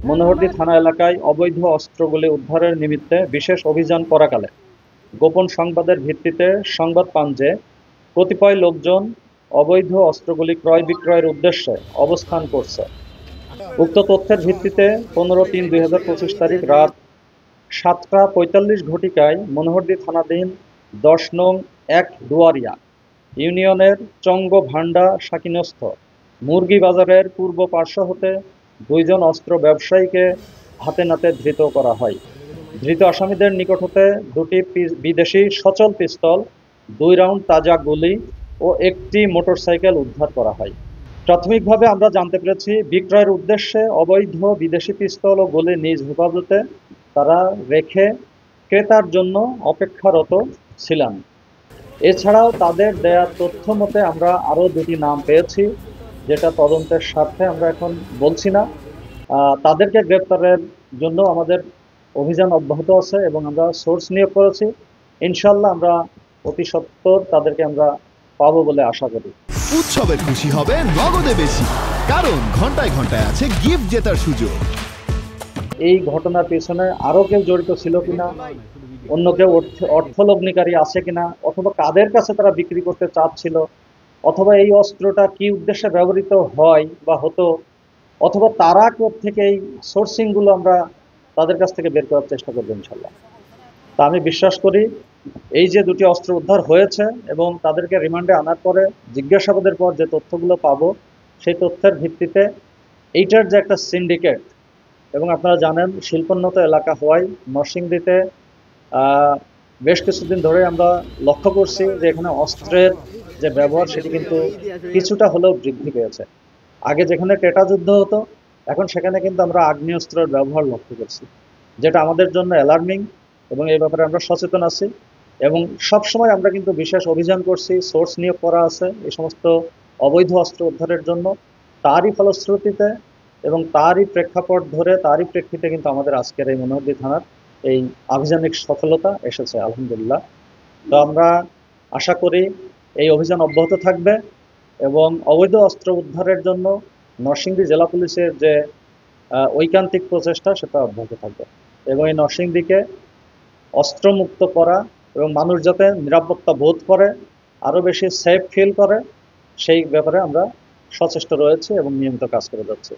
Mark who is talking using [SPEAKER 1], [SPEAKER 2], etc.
[SPEAKER 1] মনোহরদী থানা এলাকায় অবৈধ অস্ত্রগুলি উদ্ধারের নিমিত্তে বিশেষ অভিযান করাকালে গোপন সংবাদের ভিত্তিতে সংবাদ পান যে কতিপয় লোকজন অবৈধ অস্ত্রগুলি ক্রয় বিক্রয়ের উদ্দেশ্যে অবস্থান করছে। উক্ত তথ্যের ভিত্তিতে 15/3/2025 তারিখ রাত 7টা 45 ঘটিকায় মনোহরদী থানাধীন 10 নং 1 দুয়ারিয়া ইউনিয়নের চঙ্গভান্ডা শাকিনস্থ মুরগি বাজারের পূর্ব পার্শ্ব হতে 2 জন অস্ত্র ব্যবসায়ীকে হাতে নাতে ধৃত করা হয়। ধৃত আসামিদের নিকট হতে 2টি বিদেশি সচল পিস্তল, 2 রাউন্ড তাজা গুলি ও একটি মোটরসাইকেল উদ্ধার করা হয়। প্রাথমিকভাবে আমরা জানতে পেরেছি বিক্রয়ের উদ্দেশ্যে অবৈধ বিদেশি পিস্তল ও গুলি নিজ হেফাজতে তারা রেখে ক্রেতার জন্য অপেক্ষারত ছিলেন। এছাড়াও তাদের দেয়া তথ্য মতে আমরা আরও 2টি নাম পেয়েছি, যেটা তদন্তের স্বার্থে আমরা এখন বলছি না। তাদেরকে গ্রেপ্তারের জন্য আমাদের অভিযান অব্যাহত আছে এবং আমরা সোর্স নিয়োগ করেছি। ইনশাল্লাহ আমরা অতি সত্বর তাদেরকে আমরা পাবো বলে আশা করি।
[SPEAKER 2] উৎসবের খুশি হবে নগদে বেশি, কারণ ঘন্টায় ঘন্টায় আছে গিফট জেতার সুযোগ।
[SPEAKER 1] এই ঘটনার পেছনে আরো কেউ জড়িত ছিল কিনা, অন্য কেউ অর্থলগ্নিকারী আছে কিনা, অথবা কাদের কাছে তারা বিক্রি করতে চাচ্ছিল, অথবা এই অস্ত্রটা কি উদ্দেশ্যে ব্যবহৃত হয় বা হতো, অথবা তারা থেকে এই সোর্সিং গুলো আমরা তাদের কাছ থেকে বের করার চেষ্টা করবো ইনশাল্লাহ। তা আমি বিশ্বাস করি এই যে 2টি অস্ত্র উদ্ধার হয়েছে এবং তাদেরকে রিমান্ডে আনার পরে জিজ্ঞাসাবাদের পর যে তথ্যগুলো পাবো, সেই তথ্যের ভিত্তিতে এইটার যে একটা সিন্ডিকেট, এবং আপনারা জানেন শিল্পোন্নত এলাকা হওয়ায় নরসিংদীতে বেশ কিছুদিন ধরে আমরা লক্ষ্য করছি যে এখানে অস্ত্রের যে ব্যবহার সেটি কিন্তু কিছুটা হলেও বৃদ্ধি পেয়েছে। আগে যেখানে টেটা যুদ্ধ হতো, এখন সেখানে কিন্তু আমরা আগ্নেয়াস্ত্রের ব্যবহার লক্ষ্য করছি, যেটা আমাদের জন্য অ্যালার্মিং, এবং এই ব্যাপারে আমরা সচেতন আছি। এবং সবসময় আমরা কিন্তু বিশেষ অভিযান করছি, সোর্স নিয়োগ করা আছে এই সমস্ত অবৈধ অস্ত্র উদ্ধারের জন্য। তারই ফলশ্রুতিতে এবং তারই প্রেক্ষাপট ধরে তারই প্রেক্ষিতে কিন্তু আমাদের আজকের এই মনোহরদী থানার এই আভিযানিক সফলতা এসেছে আলহামদুলিল্লাহ। তো আমরা আশা করি এই অভিযান অব্যাহত থাকবে এবং অবৈধ অস্ত্র উদ্ধারের জন্য নরসিংদী জেলা পুলিশের যে ঐকান্তিক প্রচেষ্টা সেটা অব্যাহত থাকবে, এবং এই নরসিংদীকে অস্ত্রমুক্ত করা এবং মানুষ যাতে নিরাপত্তা বোধ করে, আরও বেশি সেফ ফিল করে, সেই ব্যাপারে আমরা সচেষ্ট রয়েছে এবং নিয়মিত কাজ করে যাচ্ছি।